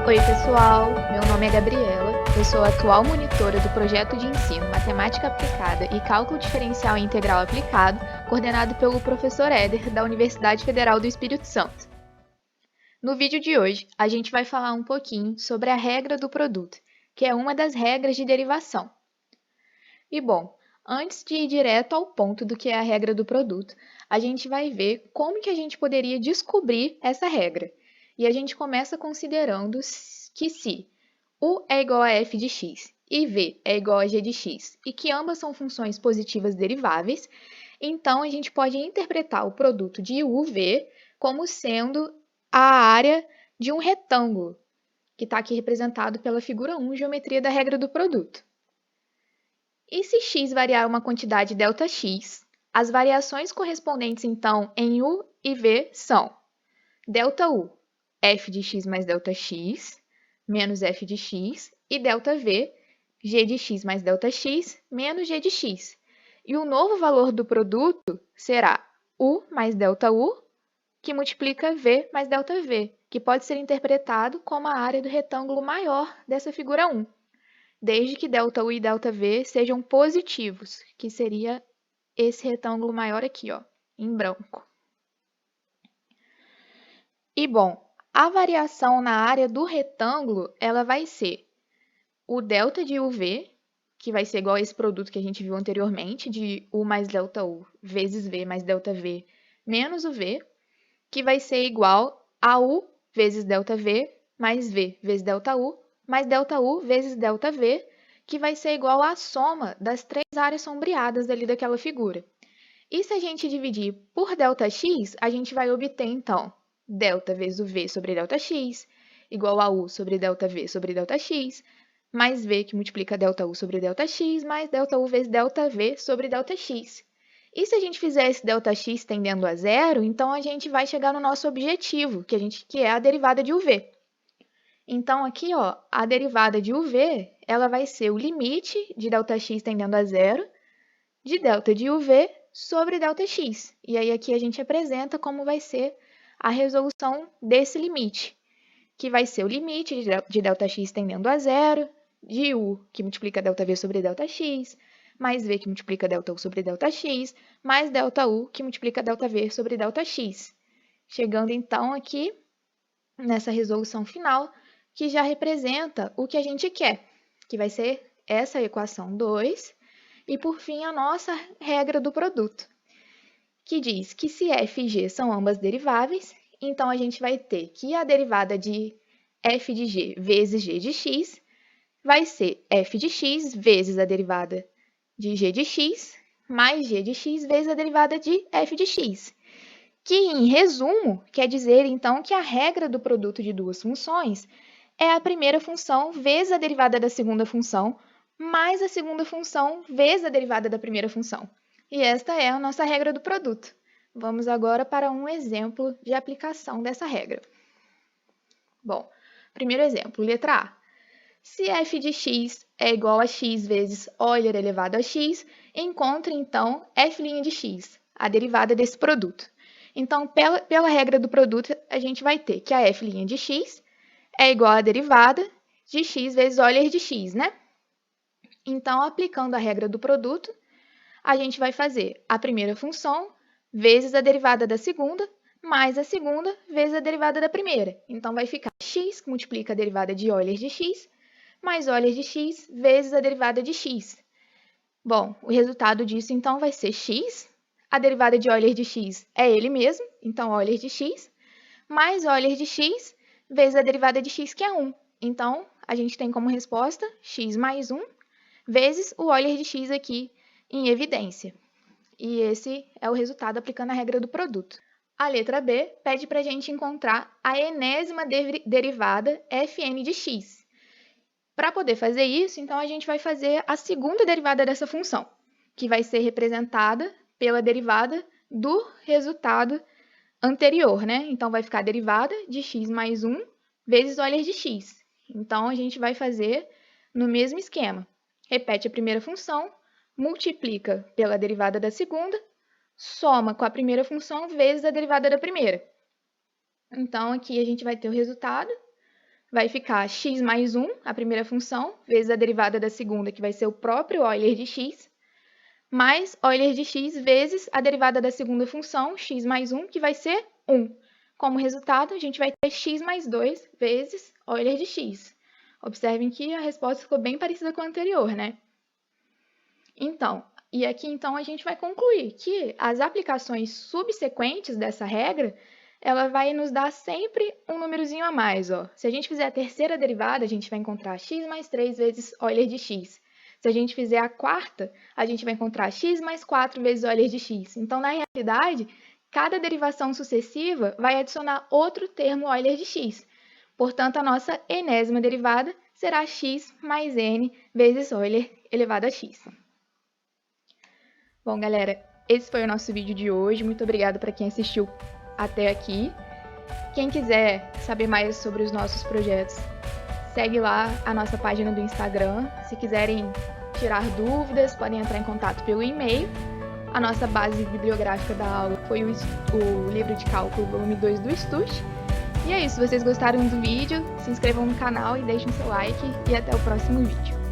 Oi, pessoal! Meu nome é Gabriela, eu sou a atual monitora do projeto de ensino Matemática Aplicada e Cálculo Diferencial e Integral Aplicado, coordenado pelo professor Éder, da Universidade Federal do Espírito Santo. No vídeo de hoje, a gente vai falar um pouquinho sobre a regra do produto, que é uma das regras de derivação. E bom, antes de ir direto ao ponto do que é a regra do produto, a gente vai ver como que a gente poderia descobrir essa regra. E a gente começa considerando que se U é igual a f de x e v é igual a g de x, e que ambas são funções positivas deriváveis, então a gente pode interpretar o produto de UV como sendo a área de um retângulo, que está aqui representado pela figura 1, geometria da regra do produto. E se x variar uma quantidade ΔX, as variações correspondentes, então, em U e V são ΔU, f de x mais ΔX, menos f de x, e ΔV, g de x mais ΔX, menos g de x. E o novo valor do produto será U mais ΔU, que multiplica V mais ΔV, que pode ser interpretado como a área do retângulo maior dessa figura 1. Desde que ΔU e ΔV sejam positivos, que seria esse retângulo maior aqui, ó, em branco. E, bom, a variação na área do retângulo, ela vai ser o delta de UV, que vai ser igual a esse produto que a gente viu anteriormente, de U mais ΔU vezes V mais ΔV menos o V, que vai ser igual a U vezes ΔV mais V vezes ΔU mais ΔU vezes ΔV, que vai ser igual à soma das três áreas sombreadas ali daquela figura. E se a gente dividir por ΔX, a gente vai obter, então, ΔV vezes o V sobre ΔX, igual a U sobre ΔV sobre ΔX, mais V que multiplica ΔU sobre ΔX, mais ΔU vezes ΔV sobre ΔX. E se a gente fizer esse ΔX tendendo a zero, então a gente vai chegar no nosso objetivo, que é a derivada de UV. Então, aqui, ó, a derivada de UV, ela vai ser o limite de ΔX tendendo a zero, de delta de UV sobre ΔX. E aí, aqui a gente apresenta como vai ser a resolução desse limite, que vai ser o limite de ΔX tendendo a zero, de U, que multiplica ΔV sobre ΔX, mais V, que multiplica ΔU sobre ΔX, mais ΔU, que multiplica ΔV sobre ΔX. Chegando, então, aqui nessa resolução final, que já representa o que a gente quer, que vai ser essa equação 2, e por fim a nossa regra do produto, que diz que se f e g são ambas deriváveis, então a gente vai ter que a derivada de f de g vezes g de x vai ser f de x vezes a derivada de g de x mais g de x vezes a derivada de f de x, que, em resumo, quer dizer, então, que a regra do produto de duas funções é a primeira função vezes a derivada da segunda função, mais a segunda função vezes a derivada da primeira função. E esta é a nossa regra do produto. Vamos agora para um exemplo de aplicação dessa regra. Bom, primeiro exemplo, letra A. Se f de x é igual a x vezes Euler elevado a x, encontre, então, f' de x, a derivada desse produto. Então, pela regra do produto, a gente vai ter que a f' de x é igual à derivada de x vezes Euler de x, né? Então, aplicando a regra do produto, a gente vai fazer a primeira função vezes a derivada da segunda, mais a segunda vezes a derivada da primeira. Então, vai ficar x, que multiplica a derivada de Euler de x, mais Euler de x vezes a derivada de x. Bom, o resultado disso, então, vai ser x. A derivada de Euler de x é ele mesmo, então, Euler de x, mais Euler de x vezes a derivada de x, que é 1. Então, a gente tem como resposta x mais 1 vezes o Euler de x aqui em evidência. E esse é o resultado aplicando a regra do produto. A letra B pede para a gente encontrar a enésima derivada fn de x. Para poder fazer isso, então, a gente vai fazer a segunda derivada dessa função, que vai ser representada pela derivada do resultado anterior, né? Então, vai ficar a derivada de x mais 1 vezes Euler de x. Então, a gente vai fazer no mesmo esquema. Repete a primeira função, multiplica pela derivada da segunda, soma com a primeira função vezes a derivada da primeira. Então, aqui a gente vai ter o resultado, vai ficar x mais 1, a primeira função, vezes a derivada da segunda, que vai ser o próprio Euler de x, mais Euler de x vezes a derivada da segunda função, x mais 1, que vai ser 1. Como resultado, a gente vai ter x mais 2 vezes Euler de x. Observem que a resposta ficou bem parecida com a anterior, né? Então, e aqui então a gente vai concluir que as aplicações subsequentes dessa regra, ela vai nos dar sempre um númerozinho a mais, ó. Se a gente fizer a terceira derivada, a gente vai encontrar x mais 3 vezes Euler de x. Se a gente fizer a quarta, a gente vai encontrar x mais 4 vezes Euler de x. Então, na realidade, cada derivação sucessiva vai adicionar outro termo Euler de x. Portanto, a nossa enésima derivada será x mais n vezes Euler elevado a x. Bom, galera, esse foi o nosso vídeo de hoje. Muito obrigada para quem assistiu até aqui. Quem quiser saber mais sobre os nossos projetos, segue lá a nossa página do Instagram. Se quiserem tirar dúvidas, podem entrar em contato pelo e-mail. A nossa base bibliográfica da aula foi o livro de cálculo volume 2 do Stutz. E é isso, se vocês gostaram do vídeo, se inscrevam no canal e deixem seu like. E até o próximo vídeo.